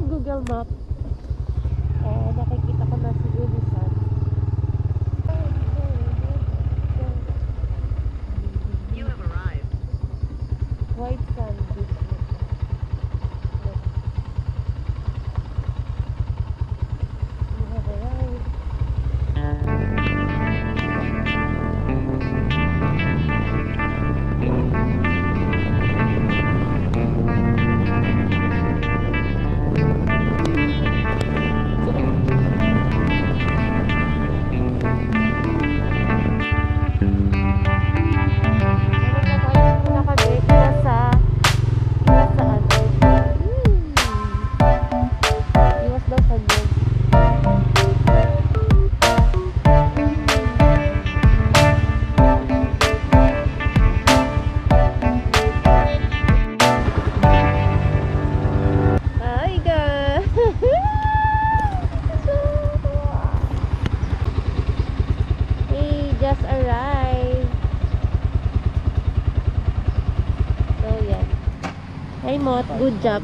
Google Map. Nakikita ko na si Unisan. You have arrived. White Sand Beach. You have arrived. Hey Mot, good job.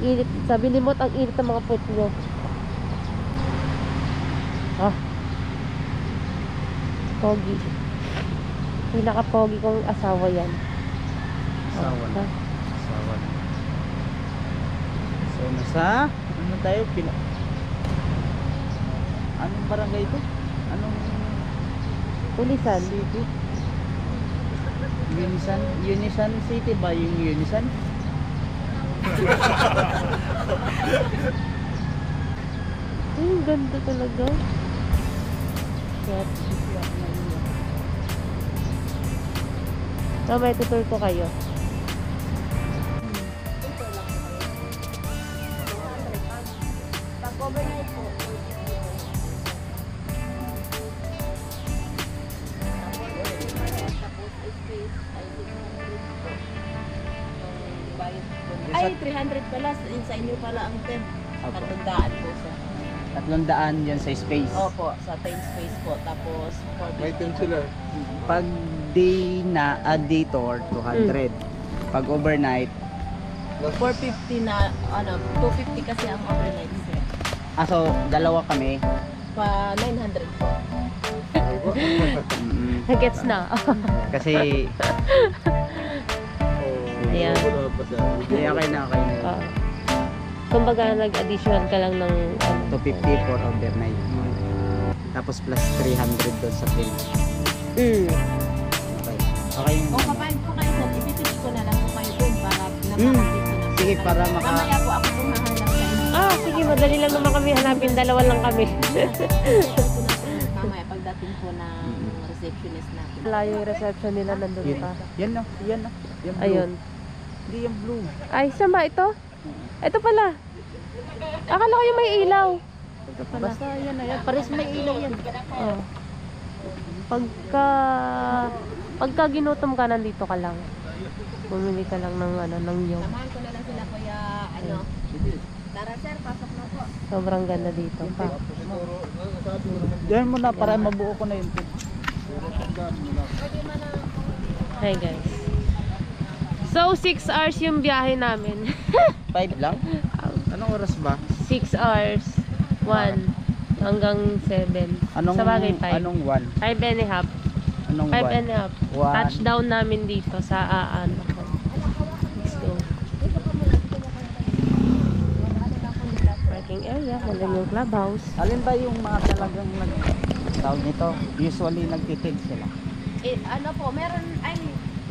Init, sabi ni Mot, ang init ng mga foot nyo. Pogi. Pinaka-pogi kong asawa yan. Asawa na. Asawa na. So, nasa, ano tayo? Anong barangay ito? Anong Unisan. city? Unisan City ba yung Unisan? Ang ganda talaga. Yes. May tutur ko kayo. Ay, 300 pala. Sa inyo pala ang 10. Opo. 300 po sa... 300 yan sa space. Opo, sa 10 space po. Tapos, May 10 sila. Pag day na, day tour, 200. Pag overnight, 450 na, 250 kasi ang overnight sir. so dalawa kami. Pa 900 po. Gets na. Kasi, Ayan. okay na. Kumbaga, nag-additional ka lang ng 250 for overnight. Tapos plus 300 doon sa plane. Okay. Okay. Kung papayag po kayo sir, ipipitch ko na lang po kayo doon para napakapit na. Sige, para maka... Mamaya po ako pong hahanap sa inyo. sige, madali lang naman kami hanapin. Dalawa lang kami. Mamaya pagdating po ng receptionist natin. Layo yung reception nila nandun Yun, pa. yan no. Yan no. Yung blue. Ayun. Hindi yung blue. Ay, saan ba ito? Ito pala. Akala ko yung may ilaw. Ito pala. Basta yan na yan. Pares may ilaw yan. Oh. Pagka ginutom ka, nandito ka lang. Bumili ka lang ng ng yung. Samahan ko na lang sila kuya, Tara sir, pasok na po. Sobrang ganda dito pa. Yan mo na para mabuo ko na yun. Hi guys. So, 6 hours yung biyahe namin. 5 lang? Anong oras ba? 6 hours. 1 hanggang 7. Sa bagay 5. Anong 1? 5 and a half. Anong 5 1? and a half. One. Touchdown namin dito sa Let's go. Parking area. Nandun yung clubhouse. Alin ba yung mga talagang tawag nito? Usually nagtitig sila.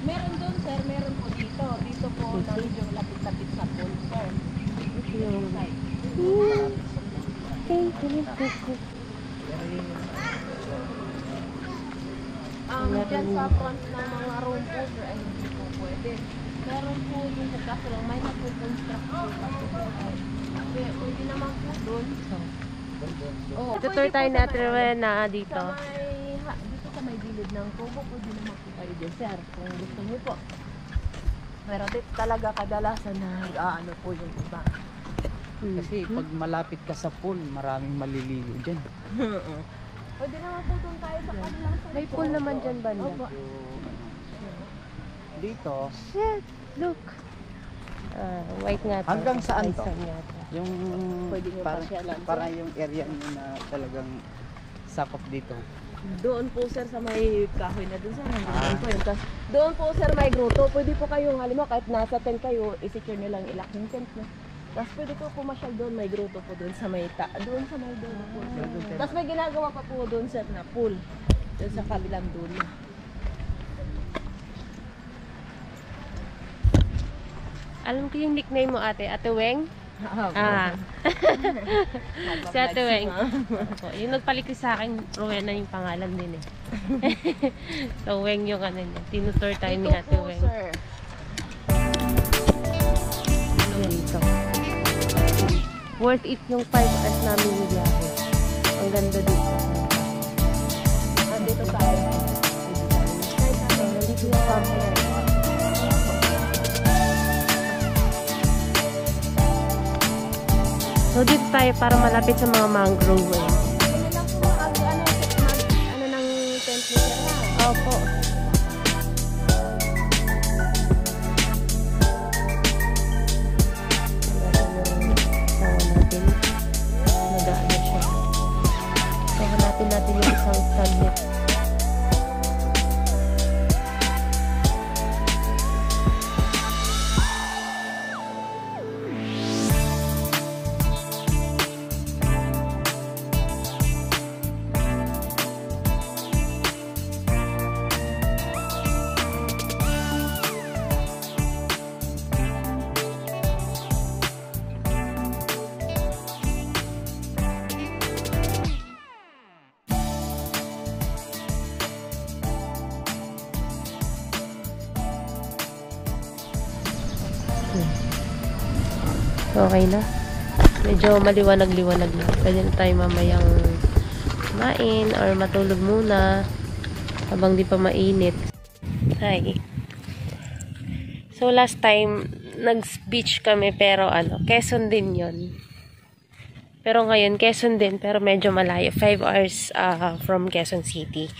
Meron doon sir, meron po dito. Dito po na medyo lapit-lapit sa pool sir. Yung... Dyan sa front ng mga room po sir, ay hindi po pwede. Meron po yung kaso lang, may nagpo-construct po kasi po. Pwede naman po doon. Tutur tayo na Trewena dito. Dito sa may gilid ng kubo, pwede naman po kayo dyan sir, kung gusto niyo po. Pero dito talaga kadalasan na ano po yung iba. Kasi pag malapit ka sa pool, maraming maliligo dyan. Pwede naman po doon tayo sa kanilang sir. May pool naman dyan banda. Dito, Shit! Look! White nga to. Hanggang saan to? Bison yata. Yung Pwede nyo parang, pasyalan, sir. parang yung area nyo na talagang sakop dito. Doon po sir sa may kahoy na doon sir. Doon po yun. Tas, doon po sir may grotto. Pwede po kayong halimbawa kahit nasa tent kayo, i-secure nyo lang ilak yung tent nyo. Tapos pwede po pumasyal doon, may grotto po doon sa may doon sa may doon po. Tapos may ginagawa pa po doon sir na pool. Doon sa kabilang doon. Alam ko yung nickname mo ate, Ate Weng? Si Ate Weng. Yung nagpalikli sa akin, Rowena yung pangalan din eh. So Weng yung ano niya. Tinutur tayo ni Ate Weng. Sir. Dito. Worth it yung 5 hours namin yung biyahe. Ang ganda dito. Dito tayo. Dito yung campfire. So dito tayo para malapit sa mga mangrove. Ano lang po, ano ng tent mo sir ha? Opo. Nagaano siya. So hanapin natin yung isang stand. Okay na. Medyo maliwanag-liwanag na. Pwede na tayo mamayang kumain or matulog muna habang di pa mainit. Hi. So last time, nag-beach kami pero Quezon din yon. Pero ngayon, Quezon din pero medyo malayo. 5 hours from Quezon City.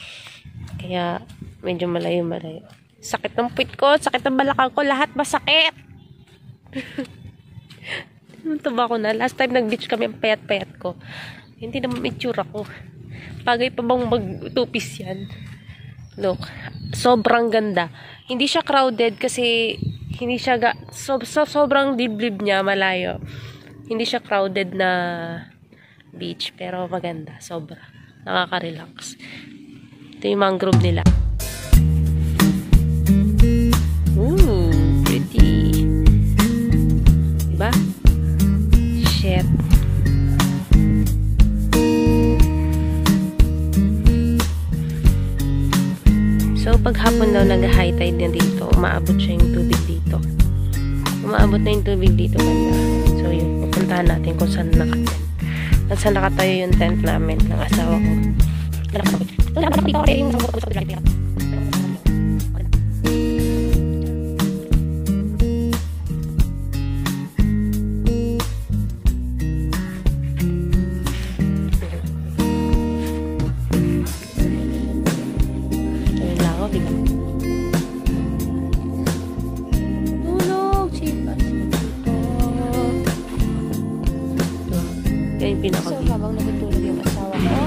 Kaya medyo malayo. Sakit ng puwit ko, sakit ng balakang ko, lahat masakit. Tuba ko na. Last time nag-beach kami, ang payat-payat ko. Hindi naman itsura ko. Bagay pa bang mag-two-piece yan? Look, sobrang ganda. Hindi siya crowded kasi hindi siya sobrang liblib niya, malayo. Hindi siya crowded na beach, pero maganda, sobra. Nakaka-relax. Ito yung mangrove nila. Pretty. Diba? Shit. So, pag hapon daw nag-high tide na dito, umaabot siya yung tubig dito. Umaabot na yung tubig dito, banda. So, yun. Pupuntahan natin kung saan nakatent. At saan nakatayo yung tent namin ng asawa ko. So, habang natutulog yung asawa ko,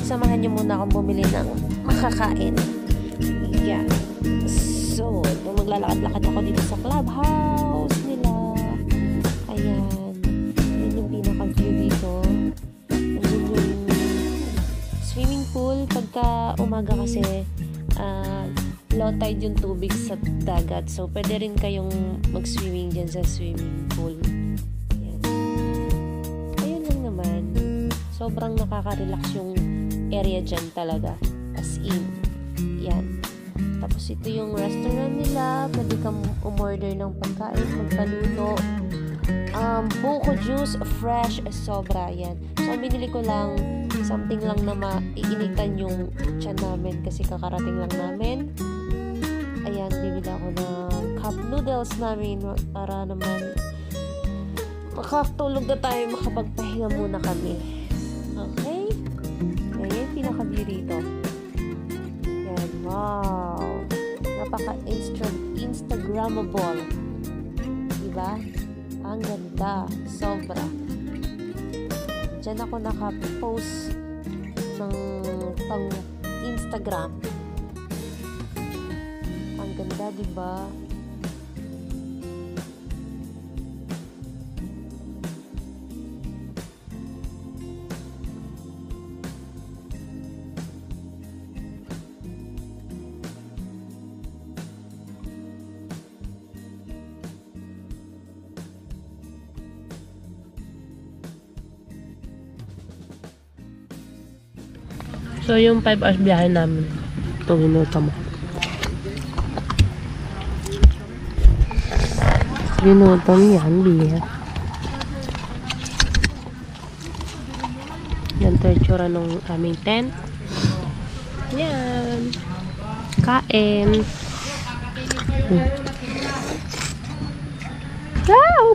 samahan niyo muna akong bumili ng makakain. Yeah. So, maglalakad-lakad ako dito sa clubhouse nila. Ayan. Yan yung pinaka-view dito. Andun yung swimming pool. Pagka umaga kasi, low tide yung tubig sa dagat. So, pwede rin kayong mag-swimming dyan sa swimming pool. Sobrang nakaka-relax yung area dyan talaga. As in. Yan. Tapos ito yung restaurant nila. Pwede kang umorder ng pagkain, magpaluto. Buko juice, fresh, sobra. Yan. So, binili ko lang something lang na maiinitan yung tiyan namin kasi kakarating lang namin. Ayan, bibili ako ng cup noodles namin para naman makatulog na tayo, makapagpahinga muna kami. Okay? Ayan yung pinaka-view dito. Yan. Wow! Napaka-instagrammable Diba? Ang ganda. Sobra. Diyan ako naka-post ng pang Instagram. Ang ganda, diba? So, yung 5 hours biyahe namin. Ito, minuto mo. Minuto mo yan, biya. Yan, itsura nung aming tent. Yan. Kain.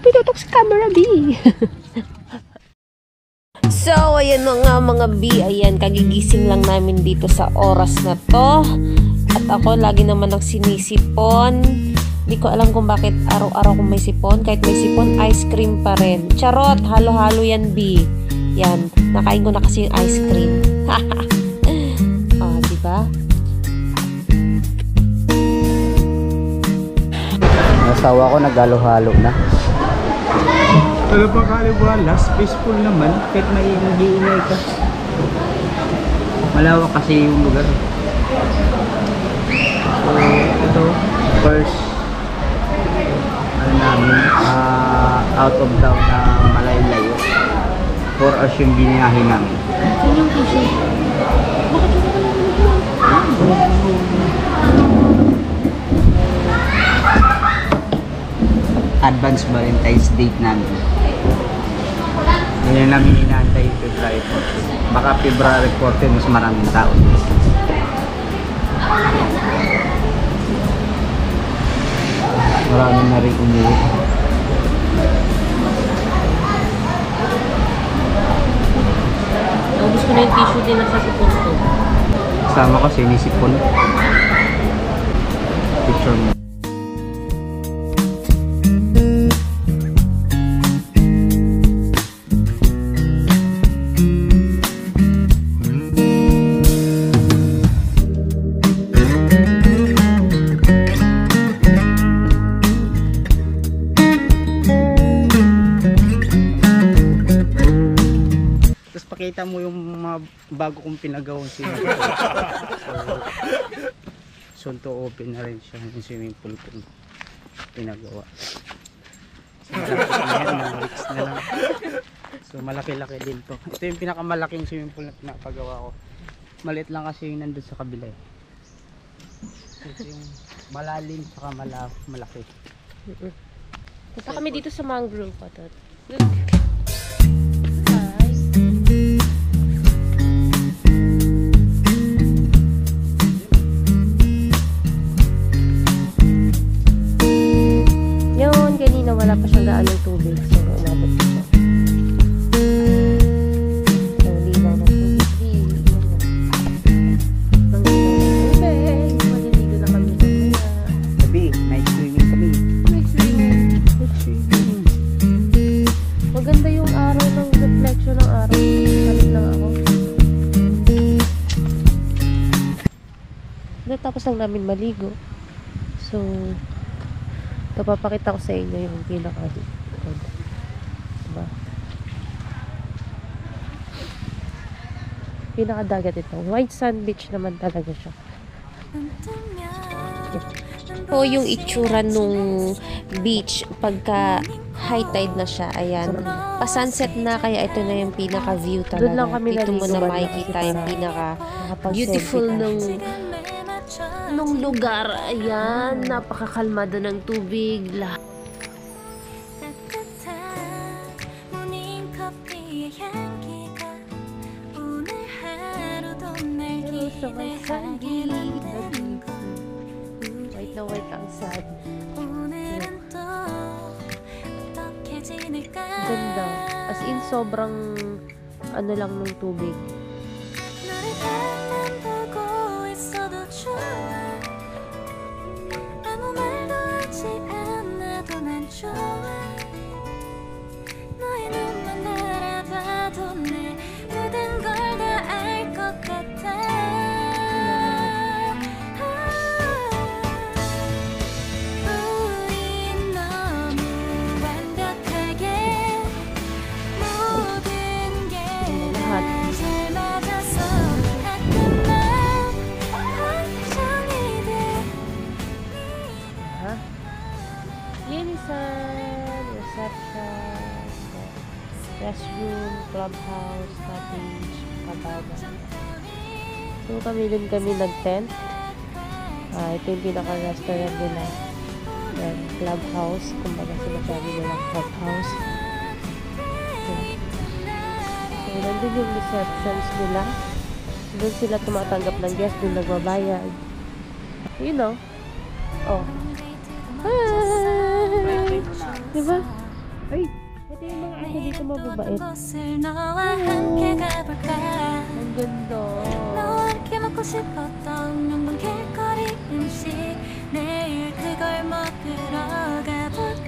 Pinutok sa camera, B. So, ayan na nga mga B. Ayan, kagigising lang namin dito sa oras na to. At ako, lagi naman nagsinisipon. Hindi ko alam kung bakit araw-araw kung may sipon. Kahit may sipon, ice cream pa rin. Charot! Halo-halo yan, B. Yan. Nakain ko na kasi yung ice cream. Ah, diba? Asawa ko nagalo-halo na. Wala pa kaliwalas, peaceful naman, kahit may nag-iingay ka. Malawak kasi yung lugar. So, ito, first, out of town na malayo-layo. 4 hours yung biniyahe namin. Saan yung tissue? Advance Valentine's date namin. Ngayon namin inaantay yung February 14. Baka February 14 mas maraming tao. Maraming na rin umuwi. Gusto ko na yung tissue din nasa sipon ko. Kasama ko sinisipon. Picture mo. Pakita mo yung mga bago kong pinagawang swimming pool. So, soon to open na rin siya yung swimming pool kong pinagawa. So, na lang. So, malaki-laki din to. Ito yung pinakamalaking swimming pool na pinapagawa ko. Maliit lang kasi yung nandun sa kabila. Ito yung malalim saka malaki. Punta kami dito sa mangrove pa to. Wala pa siyang daan ng tubig, so umabot ko siya. So, liwaw ng tubig. Ang tubig. Maliligo na kami mamaya. Sabi, night swimming kami. Night swimming. Maganda yung araw ng reflection ng araw. Salit lang ako. Tapos lang namin maligo. So, ito, papakita ko sa inyo yung pinaka-likod. Diba? Pinaka-dagat ito. White sand beach naman talaga siya. Po yung itsura nung beach pagka high tide na siya. Ayan. Pa-sunset na, kaya ito na yung pinaka-view talaga. Doon lang kami dito mo na naligo, makikita yung pinaka-beautiful nung lugar. Ayan, napakakalmado ng tubig. White na white ang sad. Ganda. As in, sobrang ano lang nung tubig. 아무 말도 하지 않아도 난 좋아 restroom, clubhouse, cottage, cabana. So kami nag-tent. Ito yung pinaka-restaurant nila. Yan, clubhouse. Kumbaga sinasabi nila clubhouse. Yan. So, nandun yung receptions nila. Doon sila tumatanggap ng guest, doon nagbabayad. You know? Oh. Hi! Diba? Ay! Ito yung mga ako dito mababait. Ang ganda.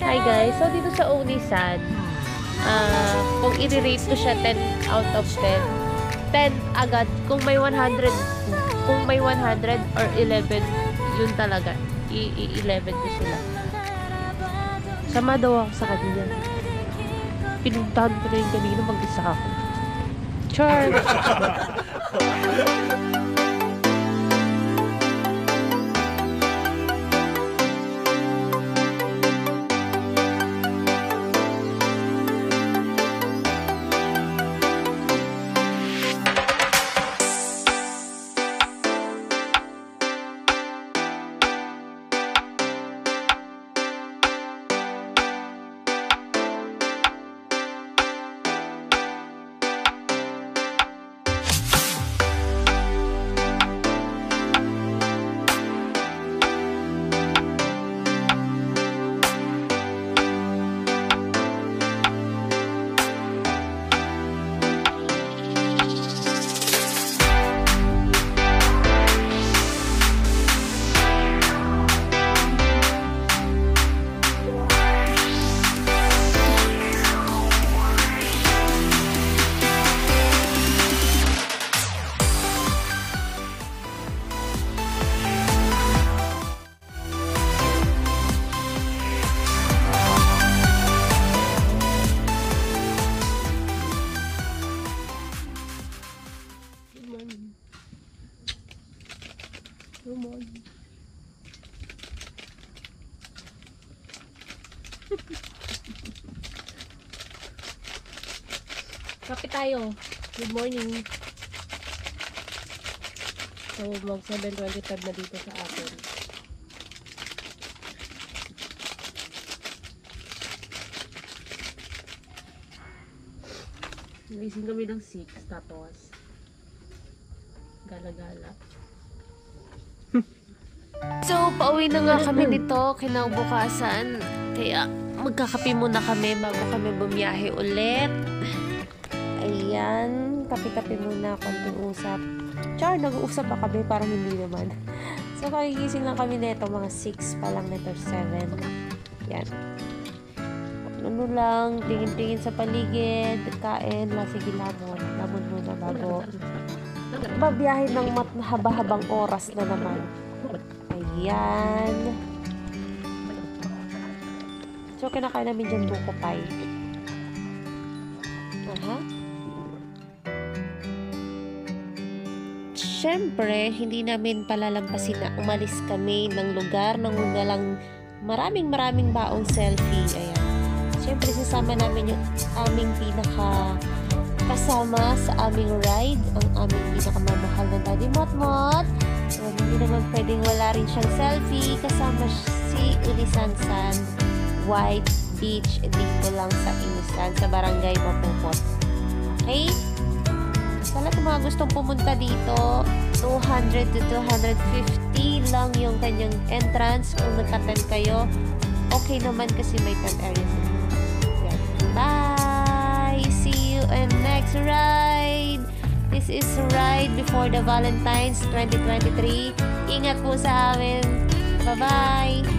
Hi guys! So dito sa Onisan, kung i-rate ko siya 10 out of 10, 10 agad. Kung may 100 or 11, yun talaga. I-11 ko sila. Sama daw ako sa kanila. Pinuntahan ko na yung kanina, mag-isa ako. Char! Kape tayo. Good morning. So, mag 7:25 na dito sa atin. Gising kami ng 6, tapos gala-gala. So, pauwi na nga kami nito kinabukasan. Kaya, magkakape muna kami bago kami bumiyahe ulit. Ayan, kape-kape muna, konting usap. Char, nag-uusap pa kami, parang hindi naman. So, kagigising lang kami nito, mga 6 pa lang nito, 7. Yan. Ano lang, tingin-tingin sa paligid, kain, sige lamon. Lamon muna bago babiyahin ng haba-habang oras na naman. Ayan. So, kinakain namin dyan buko pie. Aha. Siyempre, hindi namin palalampasin na umalis kami ng lugar nang walang maraming baong selfie. Ayan. Siyempre, sasama namin yung aming kasama sa aming ride, ang aming pinakamamahal na Daddy Motmot. So, hindi naman pwedeng wala rin siyang selfie. Kasama si Unisansan White Beach dito lang sa Inisan, sa Barangay Mapupot. Okay? Sa lahat ng mga gustong pumunta dito, 200 to 250 lang yung kanyang entrance. Kung nagka-tent kayo, okay naman kasi may tent area. Yan. Bye! See you in next ride! This is Ride Before the Valentine's 2023. Ingat po sa amin. Bye-bye!